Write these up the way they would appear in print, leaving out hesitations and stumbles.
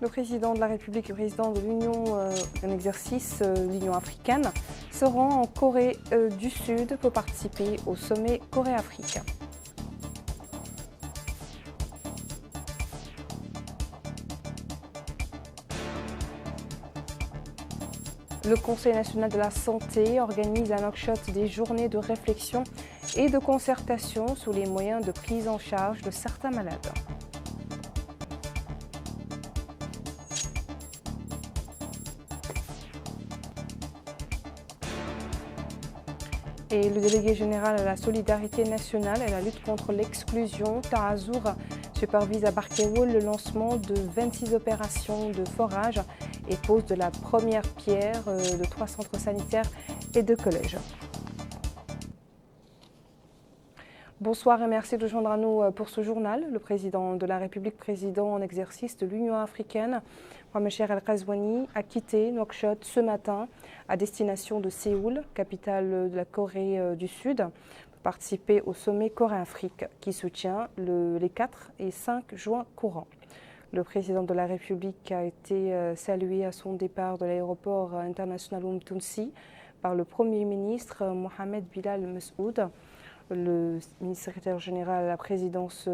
Le président de la République et le président de l'Union en exercice, l'Union africaine, seront en Corée du Sud pour participer au sommet Corée-Afrique. Le Conseil national de la santé organise à Nouakchott des journées de réflexion et de concertation sur les moyens de prise en charge de certains malades. Et le délégué général à la solidarité nationale et à la lutte contre l'exclusion, Tahazour, supervise à Barkewoul le lancement de 26 opérations de forage et pose de la première pierre de 3 centres sanitaires et 2 collèges. Bonsoir et merci de joindre à nous pour ce journal. Le président de la République, président en exercice de l'Union africaine, Mohamed Cheikh El-Ghazouani, a quitté Nouakchott ce matin à destination de Séoul, capitale de la Corée du Sud, pour participer au sommet Corée-Afrique qui se tient les 4 et 5 juin courants. Le président de la République a été salué à son départ de l'aéroport international Tounsi par le Premier ministre Mohamed Bilal Messoud, le secrétaire général à la présidence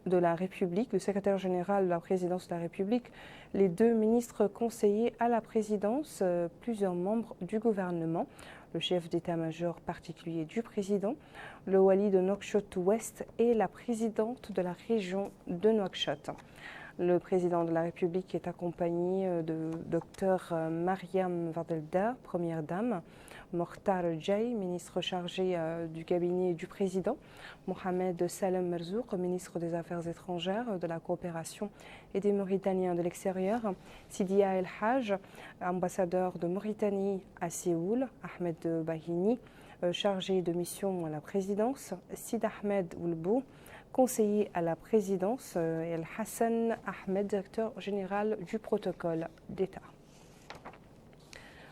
de la République, le secrétaire général de la présidence de la République, les 2 ministres conseillers à la présidence, plusieurs membres du gouvernement, le chef d'état-major particulier du président, le wali de Nouakchott-Ouest et la présidente de la région de Nouakchott. Le président de la République est accompagné de Dr Mariam Vardelda, première dame, Mokhtar Djay, ministre chargé du cabinet du président, Mohamed Salem Merzouk, ministre des Affaires étrangères, de la coopération et des Mauritaniens de l'extérieur, Sidia El Haj, ambassadeur de Mauritanie à Séoul, Ahmed Bahini, chargé de mission à la présidence, Sid Ahmed Oulbou, conseiller à la présidence, et El Hassan Ahmed, directeur général du protocole d'État.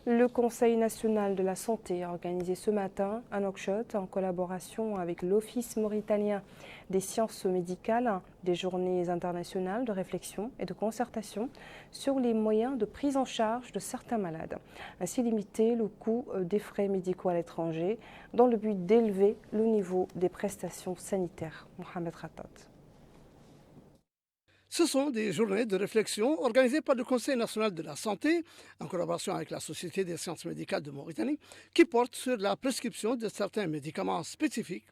Le Conseil national de la santé a organisé ce matin à Nouakchott, en collaboration avec l'Office mauritanien des sciences médicales, des journées internationales de réflexion et de concertation sur les moyens de prise en charge de certains malades, ainsi limiter le coût des frais médicaux à l'étranger dans le but d'élever le niveau des prestations sanitaires. Mohamed Khattat. Ce sont des journées de réflexion organisées par le Conseil national de la santé, en collaboration avec la Société des sciences médicales de Mauritanie, qui portent sur la prescription de certains médicaments spécifiques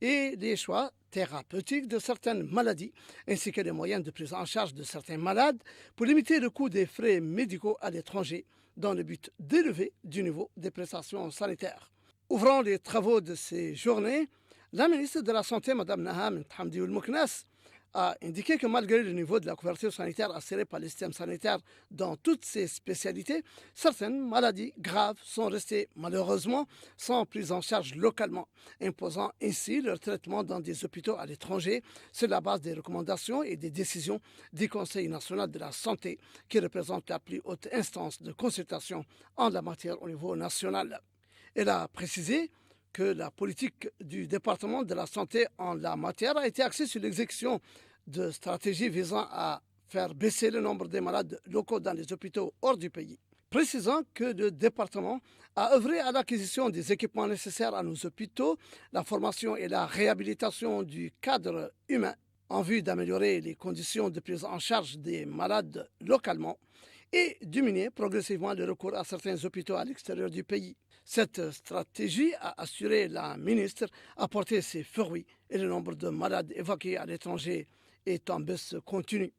et les choix thérapeutiques de certaines maladies, ainsi que les moyens de prise en charge de certains malades pour limiter le coût des frais médicaux à l'étranger, dans le but d'élever du niveau des prestations sanitaires. Ouvrant les travaux de ces journées, la ministre de la Santé, Mme Naham Thamdi Oulmouknas, a indiqué que malgré le niveau de la couverture sanitaire assurée par le système sanitaire dans toutes ses spécialités, certaines maladies graves sont restées malheureusement sans prise en charge localement, imposant ainsi leur traitement dans des hôpitaux à l'étranger sur la base des recommandations et des décisions du Conseil national de la santé, qui représente la plus haute instance de consultation en la matière au niveau national. Elle a précisé que la politique du département de la santé en la matière a été axée sur l'exécution de stratégies visant à faire baisser le nombre des malades locaux dans les hôpitaux hors du pays, précisant que le département a œuvré à l'acquisition des équipements nécessaires à nos hôpitaux, la formation et la réhabilitation du cadre humain en vue d'améliorer les conditions de prise en charge des malades localement et diminuer progressivement le recours à certains hôpitaux à l'extérieur du pays. Cette stratégie, a assuré la ministre, a porté ses fruits et le nombre de malades évacués à l'étranger est en baisse continue.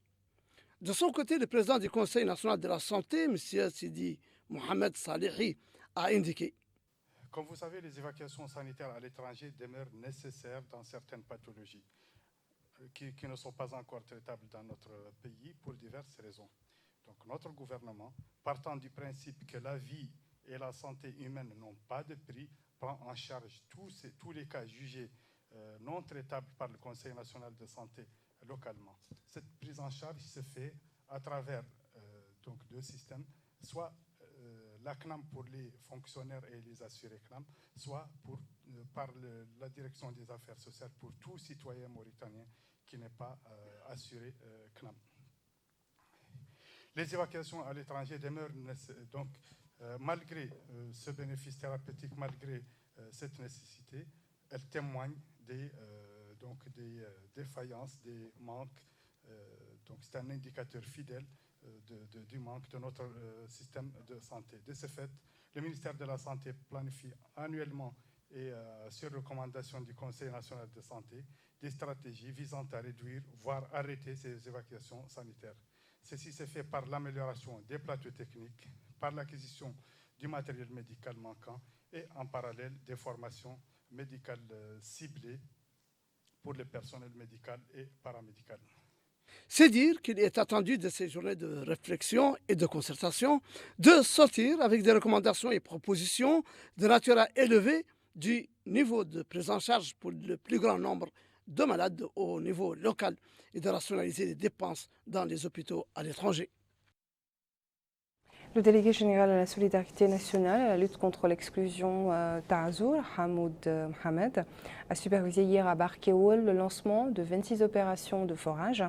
De son côté, le président du Conseil national de la santé, M. Sidi Mohamed Salihi, a indiqué: Comme vous savez, les évacuations sanitaires à l'étranger demeurent nécessaires dans certaines pathologies qui ne sont pas encore traitables dans notre pays pour diverses raisons. Donc notre gouvernement, partant du principe que la vie et la santé humaine n'ont pas de prix, prend en charge tous les cas jugés non traitables par le Conseil national de santé localement. Cette prise en charge se fait à travers donc 2 systèmes, soit la CNAM pour les fonctionnaires et les assurés CNAM, soit par la direction des affaires sociales pour tout citoyen mauritanien qui n'est pas assuré CNAM. Les évacuations à l'étranger demeurent donc, malgré ce bénéfice thérapeutique, malgré cette nécessité, elles témoignent des défaillances, des manques. Donc c'est un indicateur fidèle du manque de notre système de santé. De ce fait, le ministère de la Santé planifie annuellement et sur recommandation du Conseil national de santé des stratégies visant à réduire, voire arrêter ces évacuations sanitaires. Ceci se fait par l'amélioration des plateaux techniques, par l'acquisition du matériel médical manquant et en parallèle des formations médicales ciblées pour le personnel médical et paramédical. C'est dire qu'il est attendu de ces journées de réflexion et de concertation de sortir avec des recommandations et propositions de nature à élever du niveau de prise en charge pour le plus grand nombre de malades au niveau local et de rationaliser les dépenses dans les hôpitaux à l'étranger. Le délégué général à la solidarité nationale et à la lutte contre l'exclusion Ta'azour, Hamoud Mohamed, a supervisé hier à Barkéoul le lancement de 26 opérations de forage,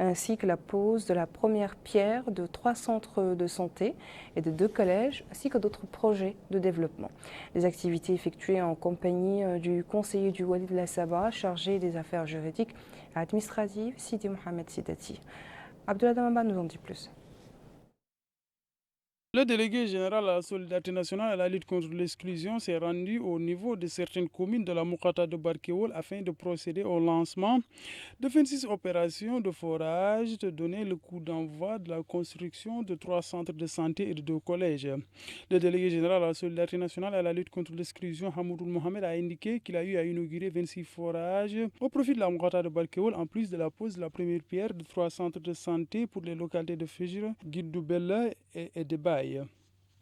ainsi que la pose de la première pierre de 3 centres de santé et de 2 collèges, ainsi que d'autres projets de développement. Les activités effectuées en compagnie du conseiller du Wali de la Saba, chargé des affaires juridiques et administratives, Sidi Mohamed Sidati. Abdullah Damamba nous en dit plus. Le délégué général à la solidarité nationale et à la lutte contre l'exclusion s'est rendu au niveau de certaines communes de la Moukata de Barkéoul afin de procéder au lancement de 26 opérations de forage, de donner le coup d'envoi de la construction de 3 centres de santé et de 2 collèges. Le délégué général à la solidarité nationale et à la lutte contre l'exclusion, Hamoud Mohamed, a indiqué qu'il a eu à inaugurer 26 forages au profit de la Moukata de Barkéoul, en plus de la pose de la première pierre de 3 centres de santé pour les localités de Fijr, Guidoubella et de Baye.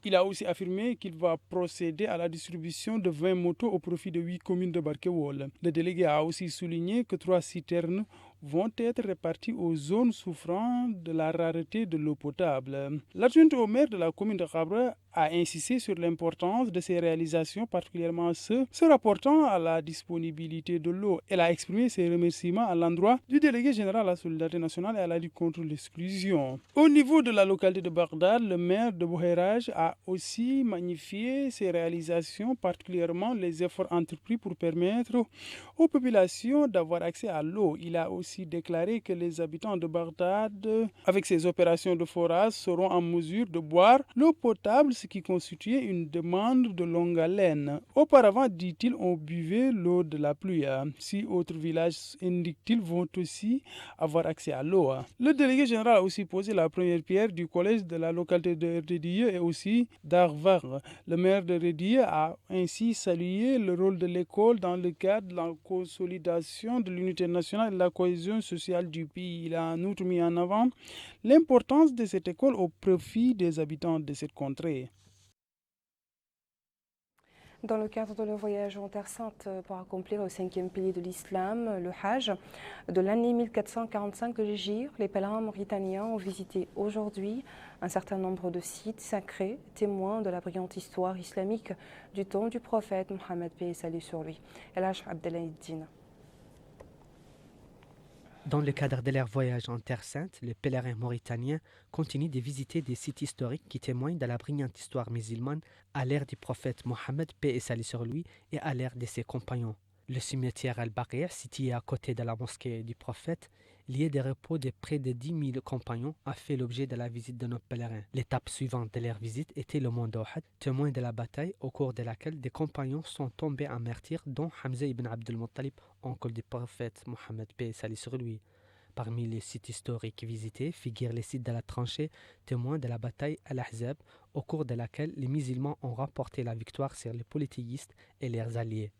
Il a aussi affirmé qu'il va procéder à la distribution de 20 motos au profit de 8 communes de Barkéoul. Le délégué a aussi souligné que 3 citernes vont être réparties aux zones souffrant de la rareté de l'eau potable. L'adjoint au maire de la commune de Khabra a insisté sur l'importance de ces réalisations, particulièrement ceux se rapportant à la disponibilité de l'eau. Elle a exprimé ses remerciements à l'endroit du délégué général à la solidarité nationale et à la lutte contre l'exclusion. Au niveau de la localité de Bagdad, le maire de Bouhairaj a aussi magnifié ses réalisations, particulièrement les efforts entrepris pour permettre aux populations d'avoir accès à l'eau. Il a aussi déclaré que les habitants de Bagdad, avec ces opérations de forage, seront en mesure de boire l'eau potable, ce qui constituait une demande de longue haleine. Auparavant, dit-il, on buvait l'eau de la pluie. 6 autres villages, indique-t-il, vont aussi avoir accès à l'eau. Le délégué général a aussi posé la première pierre du collège de la localité de Rediye et aussi d'Arvar. Le maire de Rediye a ainsi salué le rôle de l'école dans le cadre de la consolidation de l'unité nationale et de la cohésion sociale du pays. Il a en outre mis en avant l'importance de cette école au profit des habitants de cette contrée. Dans le cadre de leur voyage en Terre Sainte pour accomplir le 5e pilier de l'islam, le Hajj, de l'année 1445 de l'Hégire, les pèlerins mauritaniens ont visité aujourd'hui un certain nombre de sites sacrés, témoins de la brillante histoire islamique du temps du prophète Mohammed, paix et salut sur lui. El Hajj Abdelaïd-Din. Dans le cadre de leur voyage en Terre Sainte, les pèlerins mauritaniens continuent de visiter des sites historiques qui témoignent de la brillante histoire musulmane à l'ère du prophète Mohammed, paix et salut sur lui, et à l'ère de ses compagnons. Le cimetière Al-Baqi', situé à côté de la mosquée du prophète, lieu de repos de près de 10 000 compagnons, a fait l'objet de la visite de nos pèlerins. L'étape suivante de leur visite était le mont d'Ohad, témoin de la bataille au cours de laquelle des compagnons sont tombés en martyrs, dont Hamza ibn Abdul Muttalib, oncle du prophète Mohammed, paix et salut sur lui. Parmi les sites historiques visités figurent les sites de la tranchée, témoins de la bataille Al-Ahzab, au cours de laquelle les musulmans ont remporté la victoire sur les polythéistes et leurs alliés.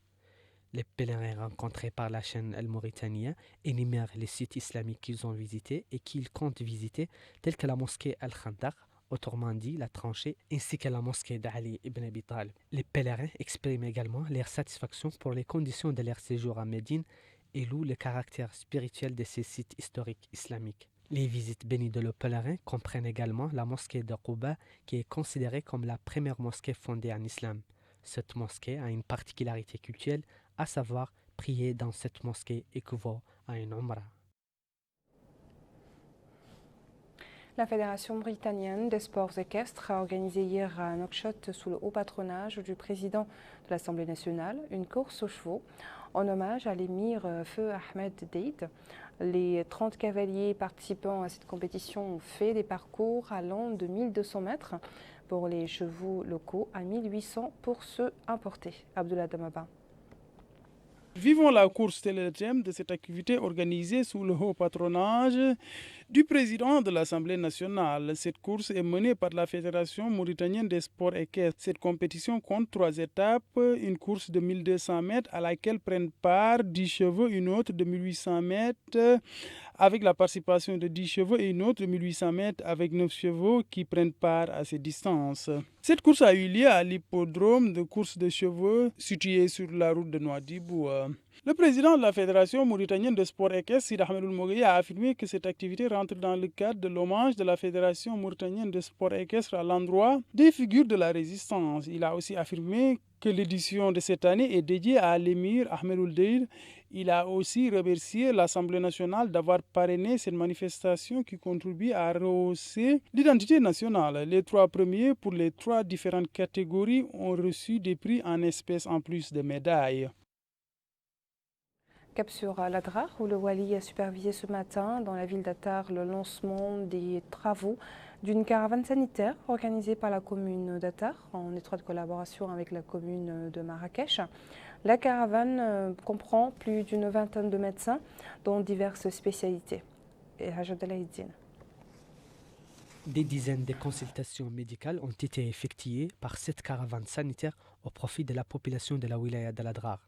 Les pèlerins rencontrés par la chaîne El Mauritania énumèrent les sites islamiques qu'ils ont visités et qu'ils comptent visiter, tels que la mosquée Al-Khandaq, autrement dit la tranchée, ainsi que la mosquée d'Ali ibn Abi Talib. Les pèlerins expriment également leur satisfaction pour les conditions de leur séjour à Médine et louent le caractère spirituel de ces sites historiques islamiques. Les visites bénies de nos pèlerins comprennent également la mosquée de Quba, qui est considérée comme la première mosquée fondée en islam. Cette mosquée a une particularité culturelle, à savoir prier dans cette mosquée équivaut à une umrah. La Fédération mauritanienne des sports équestres a organisé hier à Nouakchott, sous le haut patronage du président de l'Assemblée nationale, une course aux chevaux en hommage à l'émir Feu Ahmed Deid. Les 30 cavaliers participant à cette compétition ont fait des parcours allant de 1200 mètres pour les chevaux locaux à 1800 pour ceux importés. Abdullah Damaba. Vivons la course, tel est le thème de cette activité organisée sous le haut patronage du président de l'Assemblée nationale. Cette course est menée par la Fédération mauritanienne des sports équestres. Cette compétition compte 3 étapes, une course de 1200 mètres à laquelle prennent part 10 chevaux, une autre de 1800 mètres avec la participation de 10 chevaux et une autre de 1800 mètres avec 9 chevaux qui prennent part à ces distances. Cette course a eu lieu à l'hippodrome de course de chevaux situé sur la route de Nouadhibou. Le président de la Fédération mauritanienne de sport équestre, Sid Ahmed Moughaye, a affirmé que cette activité rentre dans le cadre de l'hommage de la Fédération mauritanienne de sport équestre à l'endroit des figures de la résistance. Il a aussi affirmé que l'édition de cette année est dédiée à l'émir Ahmed Ould Deir. Il a aussi remercié l'Assemblée nationale d'avoir parrainé cette manifestation qui contribue à rehausser l'identité nationale. Les 3 premiers pour les 3 différentes catégories ont reçu des prix en espèces en plus de médailles. Cap sur l'Adrar, où le Wali a supervisé ce matin dans la ville d'Attar le lancement des travaux d'une caravane sanitaire organisée par la commune d'Attar en étroite collaboration avec la commune de Marrakech. La caravane comprend plus d'une vingtaine de médecins dans diverses spécialités. Des dizaines de consultations médicales ont été effectuées par cette caravane sanitaire au profit de la population de la wilaya d'Al-Adrar.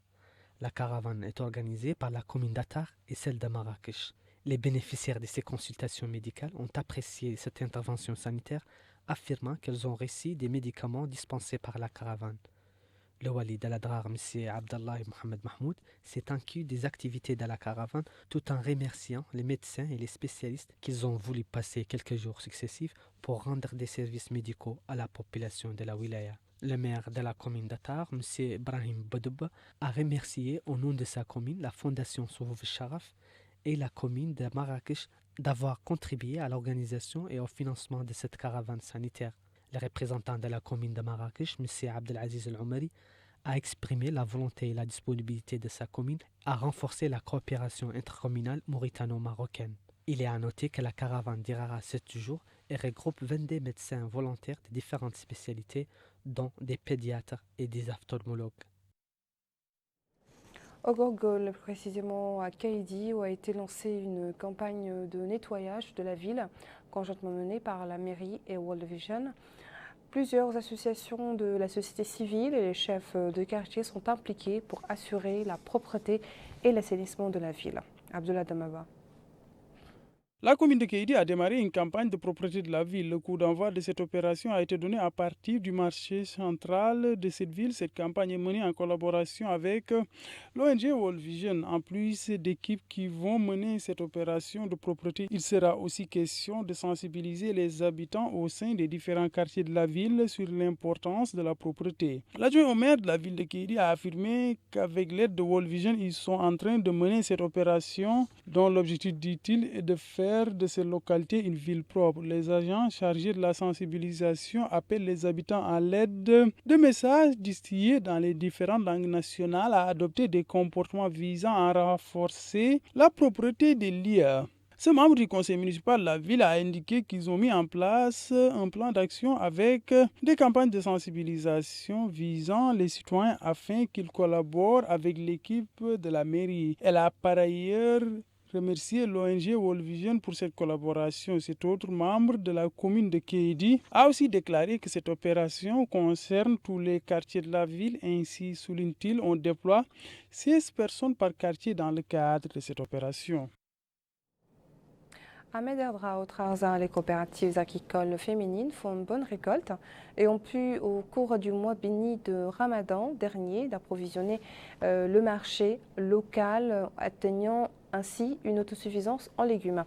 La caravane est organisée par la commune d'Attar et celle de Marrakech. Les bénéficiaires de ces consultations médicales ont apprécié cette intervention sanitaire, affirmant qu'elles ont reçu des médicaments dispensés par la caravane. Le wali d'Al-Adrar, M. Abdallah Mohamed Mahmoud, s'est inclus des activités de la caravane tout en remerciant les médecins et les spécialistes qu'ils ont voulu passer quelques jours successifs pour rendre des services médicaux à la population de la wilaya. Le maire de la commune d'Attar, M. Ibrahim Bodoub, a remercié au nom de sa commune la fondation Souhouf Sharaf et la commune de Marrakech d'avoir contribué à l'organisation et au financement de cette caravane sanitaire. Le représentant de la commune de Marrakech, M. Abdelaziz El-Oumari, a exprimé la volonté et la disponibilité de sa commune à renforcer la coopération intercommunale mauritano-marocaine. Il est à noter que la caravane durera 7 jours et regroupe 22 médecins volontaires de différentes spécialités, dont des pédiatres et des ophtalmologues. Au Gorgol, précisément à Kaïdi, où a été lancée une campagne de nettoyage de la ville, conjointement menée par la mairie et World Vision. Plusieurs associations de la société civile et les chefs de quartier sont impliqués pour assurer la propreté et l'assainissement de la ville. Abdullah Damaba. La commune de Kaïdi a démarré une campagne de propreté de la ville. Le coup d'envoi de cette opération a été donné à partir du marché central de cette ville. Cette campagne est menée en collaboration avec l'ONG World Vision. En plus d'équipes qui vont mener cette opération de propreté, il sera aussi question de sensibiliser les habitants au sein des différents quartiers de la ville sur l'importance de la propreté. L'adjoint au maire de la ville de Kaïdi a affirmé qu'avec l'aide de World Vision, ils sont en train de mener cette opération dont l'objectif, dit-il, est de faire de ces localités une ville propre. Les agents chargés de la sensibilisation appellent les habitants à l'aide de messages distillés dans les différentes langues nationales à adopter des comportements visant à renforcer la propreté des lieux. Ce membre du conseil municipal de la ville a indiqué qu'ils ont mis en place un plan d'action avec des campagnes de sensibilisation visant les citoyens afin qu'ils collaborent avec l'équipe de la mairie. Elle a par ailleurs remercier l'ONG World Vision pour cette collaboration. Cet autre membre de la commune de Kaïdi a aussi déclaré que cette opération concerne tous les quartiers de la ville. Ainsi, souligne-t-il, on déploie 16 personnes par quartier dans le cadre de cette opération. À Mederdra, au Trarza, les coopératives agricoles féminines font une bonne récolte et ont pu, au cours du mois béni de Ramadan dernier, d'approvisionner le marché local, atteignant ainsi une autosuffisance en légumes.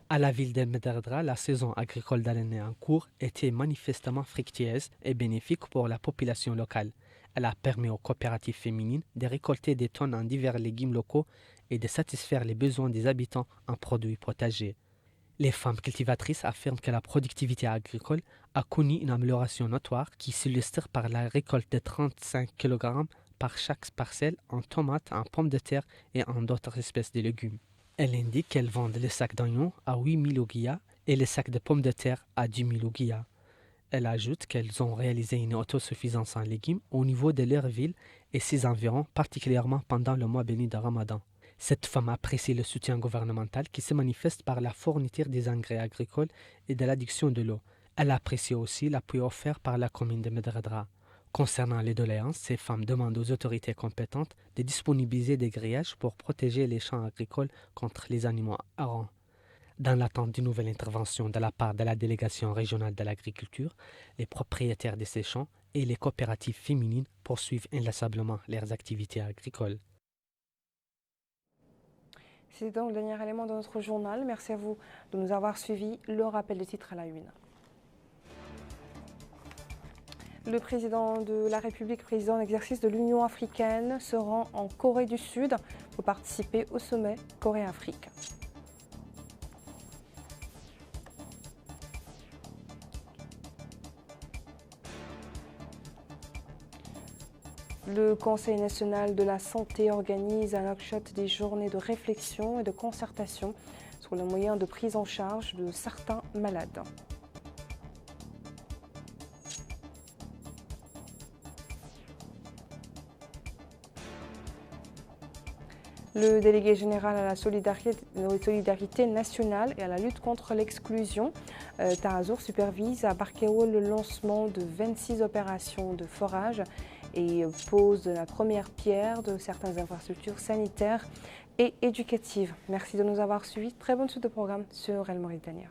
À la ville de Mederdra, la saison agricole de l'année en cours était manifestement fructueuse et bénéfique pour la population locale. Elle a permis aux coopératives féminines de récolter des tonnes en divers légumes locaux et de satisfaire les besoins des habitants en produits potagers. Les femmes cultivatrices affirment que la productivité agricole a connu une amélioration notoire qui s'illustre par la récolte de 35 kg par chaque parcelle en tomates, en pommes de terre et en d'autres espèces de légumes. Elle indique qu'elles vendent le sac d'oignons à 8 000 ouguiyas et le sac de pommes de terre à 10 000 ouguiyas. Elle ajoute qu'elles ont réalisé une autosuffisance en légumes au niveau de leur ville et ses environs, particulièrement pendant le mois béni de Ramadan. Cette femme apprécie le soutien gouvernemental qui se manifeste par la fourniture des engrais agricoles et de l'adduction de l'eau. Elle apprécie aussi l'appui offert par la commune de Medredra. Concernant les doléances, ces femmes demandent aux autorités compétentes de disponibiliser des grillages pour protéger les champs agricoles contre les animaux errants. Dans l'attente d'une nouvelle intervention de la part de la délégation régionale de l'agriculture, les propriétaires de ces champs et les coopératives féminines poursuivent inlassablement leurs activités agricoles. C'est donc le dernier élément de notre journal. Merci à vous de nous avoir suivis. Le rappel des titres à la une. Le président de la République, président en exercice de l'Union africaine, se rend en Corée du Sud pour participer au sommet Corée-Afrique. Le Conseil national de la santé organise à Nouakchott des journées de réflexion et de concertation sur les moyens de prise en charge de certains malades. Le délégué général à la solidarité nationale et à la lutte contre l'exclusion, Tarazour, supervise à Barkéol le lancement de 26 opérations de forage et pose la première pierre de certaines infrastructures sanitaires et éducatives. Merci de nous avoir suivis. Très bonne suite de programme sur El Mauritania.